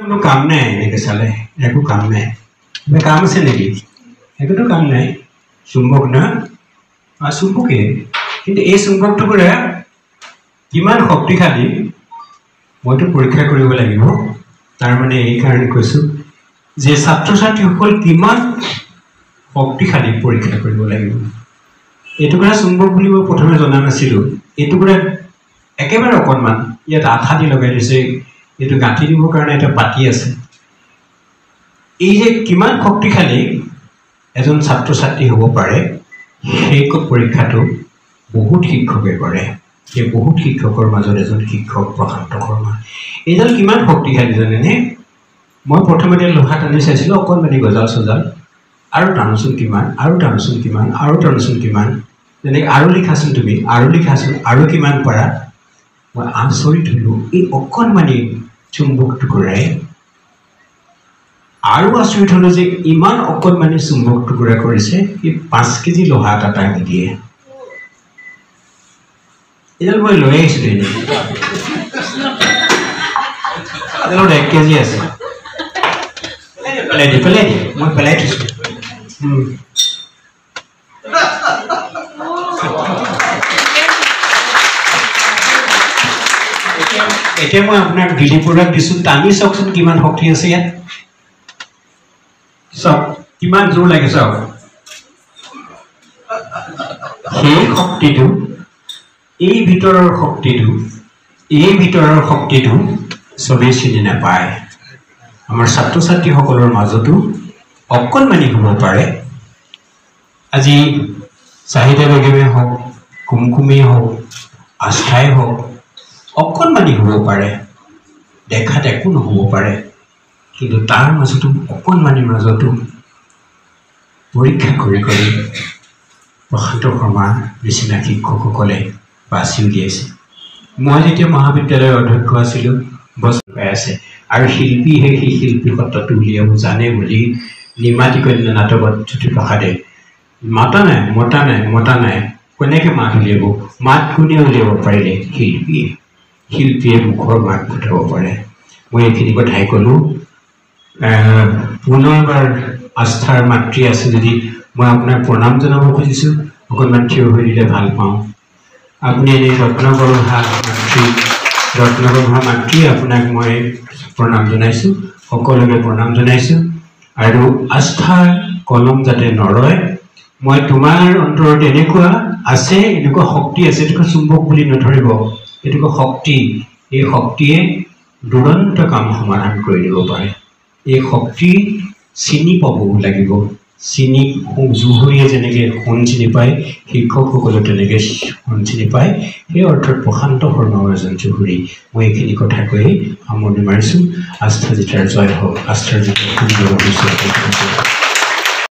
কোনো কাম নাই এনেকৈ চালে একো কাম নাই কাম আছে নেকি একোতো কাম নাই চুম্বক না চুম্বকে কিন্তু এই চুম্বকটোৰে কিমান শক্তিশালী মইতো পৰীক্ষা কৰিব লাগিব তাৰ মানে এই কাৰণে কৈছোঁ যে ছাত্ৰ ছাত্ৰীসকল কিমান শক্তিশালী পৰীক্ষা কৰিব লাগিব এইটুকুৰা চুম্বক বুলি মই প্ৰথমে জনা নাছিলোঁ এইটুকুৰা একেবাৰে অকণমান ইয়াত আঠা দি লগাই দিছে এইটো গাঁঠি দিবৰ কাৰণে এটা পাতি আছে এই যে কিমান শক্তিশালী এজন ছাত্ৰ ছাত্ৰী হ'ব পাৰে সেই পৰীক্ষাটো বহুত শিক্ষকে কৰে সেই বহুত শিক্ষকৰ মাজত এজন শিক্ষক প্ৰশান্ত শৰ্মা এইডাল কিমান শক্তিশালী জানেনে মই প্ৰথমতে লোহা টানি চাইছিলোঁ অকণমানি গজাল চজাল আৰু টানোচোন কিমান আৰু টানোচোন কিমান আৰু টানোচোন কিমান যেনেকৈ আৰু লিখাচোন তুমি আৰু লিখাচোন আৰু কিমান পাৰা মই আচৰিত হ'লোঁ এই অকণমানি চুম্বক টুকুৰাই আৰু আচৰিত হ'লোঁ যে ইমান অকণমানি চুম্বক টুকুৰা কৰিছে এই 5 কেজি লোহা এটা টানি দিয়ে এডাল মই লৈ আহিছিলোঁ এডালত 1 কেজি আছে পেলাই দি মই পেলাই থৈছোঁ এতিয়া মই আপোনাক ডিলিপুৰত দিছোঁ টানি চাওকচোন কিমান শক্তি আছে ইয়াত চাওক কিমান জোৰ লাগে চাওক সেই শক্তিটো এই ভিতৰৰ শক্তিটো চবেই চিনি নাপায় আমাৰ ছাত্ৰ ছাত্ৰীসকলৰ মাজতো অকণমানি হ'ব পাৰে আজি চাহিদা বেগমে হওক কুমকুমেই হওক আস্থাই হওক অকণমানি হ'ব পাৰে দেখাত একো নহ'ব পাৰে কিন্তু তাৰ মাজতো অকণমানিৰ মাজতো পৰীক্ষা কৰি প্ৰশান্ত শৰ্মা নিচিনা শিক্ষকসকলে বাছি উলিয়াইছে মই যেতিয়া মহাবিদ্যালয়ৰ অধ্যক্ষ আছিলোঁ বস্তু পাই আছে আৰু শিল্পীহে সেই শিল্পী সত্তাটো উলিয়াব জানে বুলি নিমাতী কন্যা নাটকত জ্যোতিপ্ৰসাদে মতা নাই কেনেকৈ মাত উলিয়াব মাত কোনে উলিয়াব পাৰিলে শিল্পীয়ে মুখৰ মাত ফুটাব পাৰে মই এইখিনি কথাই ক'লোঁ পুনৰবাৰ আস্থাৰ মাতৃ আছে যদি মই আপোনাক প্ৰণাম জনাব খুজিছোঁ অকণমান থিয় হৈ দিলে ভাল পাওঁ আপুনি এনে ৰত্নগৰ্ভা মাতৃ আপোনাক মই প্ৰণাম জনাইছোঁ সকলোকে প্ৰণাম জনাইছোঁ আৰু আস্থাৰ কলম যাতে নৰয় মই তোমাৰ অন্তৰত এনেকুৱা আছে এনেকুৱা শক্তি আছে এইটোকে চুম্বক বুলি নধৰিব এইটোকে শক্তি এই শক্তিয়ে দুৰন্ত কাম সমাধান কৰি দিব পাৰে এই শক্তি চিনি পাবও লাগিব চিনি জুহুৰীয়ে যেনেকৈ সোণ চিনি পায় শিক্ষকসকলে তেনেকৈ সোণ চিনি পায় সেই অৰ্থত প্ৰশান্ত শৰ্মাও এজন জুহুৰী মই এইখিনি কথা কৈ সামৰণি মাৰিছোঁ আস্থা জিতাৰ জয় হওক আস্থাৰ জিতাৰ সুন্দৰ ভৱিষ্যত